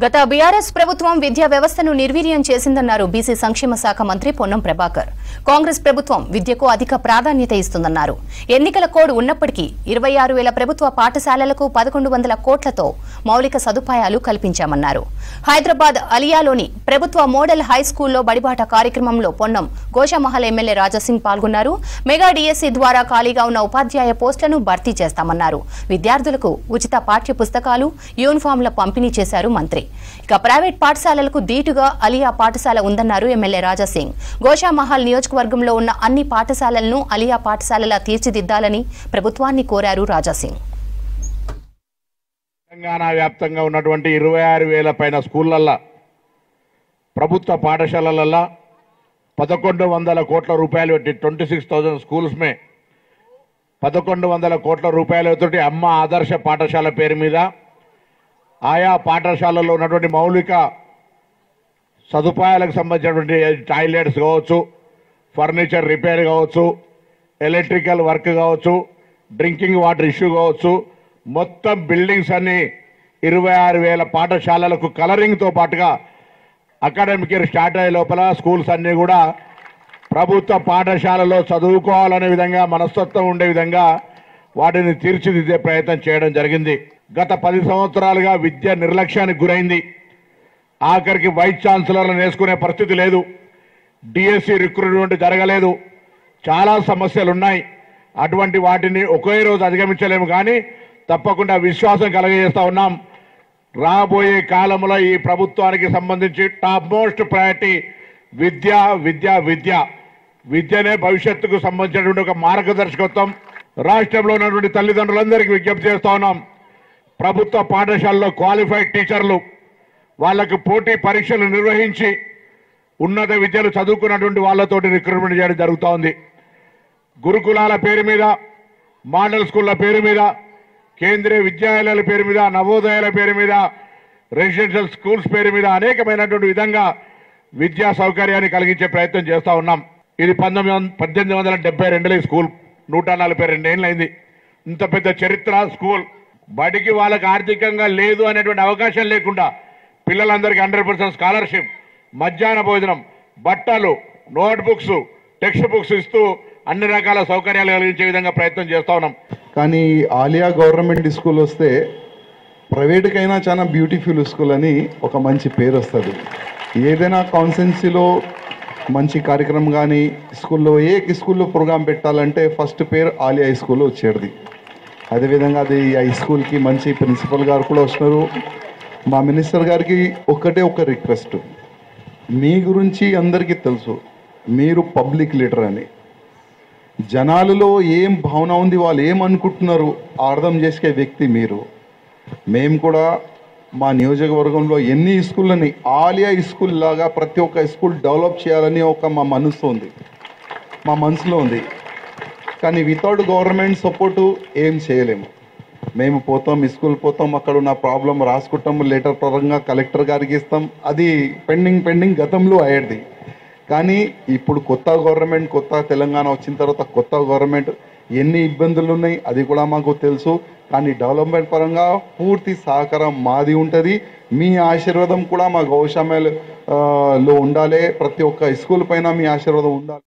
గత బీఆర్ఎస్ ప్రభుత్వం విద్యా వ్యవస్థను నిర్వీర్యం చేసిందన్నారు బీసీ సంక్షేమ శాఖ మంత్రి పొన్నం ప్రభాకర్. కాంగ్రెస్ ప్రభుత్వం విద్యకు అధిక ప్రాధాన్యత ఇస్తుందన్నారు. ఎన్నికల కోడ్ ఉన్నప్పటికీ 26,000 ప్రభుత్వ పాఠశాలలకు 1,100 కోట్లతో మౌలిక సదుపాయాలు కల్పించామన్నారు. హైదరాబాద్ అలియాలోని ప్రభుత్వ మోడల్ హై స్కూల్లో బడిబాట కార్యక్రమంలో పొన్నం గోషామహల్ ఎమ్మెల్యే రాజాసింగ్ పాల్గొన్నారు. మెగా డిఎస్సీ ద్వారా ఖాళీగా ఉన్న ఉపాధ్యాయ పోస్టులను భర్తీ చేస్తామన్నారు. విద్యార్థులకు ఉచిత పాఠ్య పుస్తకాలు, యూనిఫామ్ల పంపిణీ చేశారు మంత్రి. ఇక ప్రైవేట్ పాఠశాలలకు దీటుగా అలియా పాఠశాల ఉందన్నారు ఎమ్మెల్యే రాజాసింగ్. గోషామహల్ నియోజకవర్గంలో ఉన్న అన్ని పాఠశాలలను అలియా పాఠశాలలా తీర్చిదిద్దాలని ప్రభుత్వాన్ని కోరారు రాజాసింగ్. తెలంగాణ వ్యాప్తంగా ఉన్నటువంటి 26,000 పైన స్కూళ్లల్లో ప్రభుత్వ పాఠశాలలలో 1,100 కోట్ల రూపాయలు పెట్టి 26,000 స్కూల్స్ మే 1,100 కోట్ల రూపాయలతోటి అమ్మ ఆదర్శ పాఠశాల పేరు మీద ఆయా పాఠశాలల్లో ఉన్నటువంటి మౌలిక సదుపాయాలకు సంబంధించినటువంటి టాయిలెట్స్ కావచ్చు, ఫర్నిచర్ రిపేర్ కావచ్చు, ఎలక్ట్రికల్ వర్క్ కావచ్చు, డ్రింకింగ్ వాటర్ ఇష్యూ కావచ్చు, మొత్తం బిల్డింగ్స్ అన్ని 26,000 పాఠశాలలకు కలరింగ్తో పాటుగా అకాడమిక్ ఇయర్ స్టార్ట్ అయ్యే లోపల స్కూల్స్ అన్నీ కూడా ప్రభుత్వ పాఠశాలలో చదువుకోవాలనే విధంగా మనస్తత్వం ఉండే విధంగా వాటిని తీర్చిదిద్దే ప్రయత్నం చేయడం జరిగింది. గత 10 సంవత్సరాలుగా విద్య నిర్లక్ష్యానికి గురైంది. ఆఖరికి వైస్ ఛాన్సలర్లను వేసుకునే పరిస్థితి లేదు. డిఎస్సి రిక్రూట్మెంట్ జరగలేదు. చాలా సమస్యలు ఉన్నాయి. అటువంటి వాటిని ఒకే రోజు అధిగమించలేము, కానీ తప్పకుండా విశ్వాసం కలగజేస్తా ఉన్నాం. రాబోయే కాలంలో ఈ ప్రభుత్వానికి సంబంధించి టాప్ మోస్ట్ ప్రయారిటీ విద్య విద్య విద్య విద్యనే భవిష్యత్తుకు సంబంధించినటువంటి ఒక మార్గదర్శకత్వం రాష్ట్రంలో ఉన్నటువంటి తల్లిదండ్రులందరికీ విజ్ఞప్తి చేస్తా ఉన్నాం. ప్రభుత్వ పాఠశాలలో క్వాలిఫైడ్ టీచర్లు వాళ్లకు పోటీ పరీక్షలు నిర్వహించి ఉన్నత విద్యలు చదువుకున్నటువంటి వాళ్ళతోటి రిక్రూట్మెంట్ చేయడం జరుగుతూ ఉంది. గురుకులాల పేరు మీద, మోడల్ స్కూళ్ల పేరు మీద, కేంద్రీయ విద్యాలయాల పేరు మీద, నవోదయాల పేరు మీద, రెసిడెన్షియల్ స్కూల్స్ పేరు మీద అనేకమైనటువంటి విధంగా విద్యా సౌకర్యాన్ని కలిగించే ప్రయత్నం చేస్తూ ఉన్నాం. ఇది 1872 స్కూల్ 142 ఏళ్ళు అయింది. ఇంత పెద్ద చరిత్ర స్కూల్. బడికి వాళ్ళకి ఆర్థికంగా లేదు అనేటువంటి అవకాశం లేకుండా పిల్లలందరికీ 100% స్కాలర్షిప్, మధ్యాహ్న భోజనం, బట్టలు, నోట్ బుక్స్, టెక్స్ట్ బుక్స్ ఇస్తూ అన్ని రకాల సౌకర్యాలు కలిగించే విధంగా ప్రయత్నం చేస్తూ ఉన్నాం. కానీ ఆలియా గవర్నమెంట్ స్కూల్ వస్తే ప్రైవేట్కైనా చాలా బ్యూటిఫుల్ స్కూల్ అని ఒక మంచి పేరు వస్తుంది. ఏదైనా కాన్స్టెన్సీలో మంచి కార్యక్రమం కానీ స్కూల్లో స్కూల్లో ప్రోగ్రాం పెట్టాలంటే ఫస్ట్ పేరు ఆలియా హై స్కూల్లో వచ్చేది. అదేవిధంగా అది హై స్కూల్కి మంచి ప్రిన్సిపల్ గారు కూడా వస్తున్నారు. మా మినిస్టర్ గారికి ఒక్క రిక్వెస్ట్, మీ గురించి అందరికీ తెలుసు, మీరు పబ్లిక్ లీడర్ అని. జనాలలో ఏం భావన ఉంది, వాళ్ళు ఏమనుకుంటున్నారు అర్థం చేసే వ్యక్తి మీరు. మేము కూడా మా నియోజకవర్గంలో ఎన్ని స్కూళ్ళని ఆలియా స్కూల్ లాగా ప్రతి ఒక్క స్కూల్ డెవలప్ చేయాలని మా మనసులో ఉంది. కానీ వితౌట్ గవర్నమెంట్ సపోర్టు ఏం చేయలేము. మేము పోతాం, స్కూల్ పోతాం, అక్కడ ఉన్న ప్రాబ్లం రాసుకుంటాం, లెటర్ పరంగా కలెక్టర్ గారికి ఇస్తాం. అది పెండింగ్ గతంలో అయ్యేది. కానీ ఇప్పుడు కొత్త తెలంగాణ వచ్చిన తర్వాత కొత్త గవర్నమెంట్ ఎన్ని ఇబ్బందులు ఉన్నాయి అది కూడా మాకు తెలుసు. కానీ డెవలప్మెంట్ పరంగా పూర్తి సహకారం మాది ఉంటుంది. మీ ఆశీర్వాదం కూడా మా గోషామహల్లో ఉండాలి. ప్రతి ఒక్క స్కూల్ పైన మీ ఆశీర్వాదం ఉండాలి.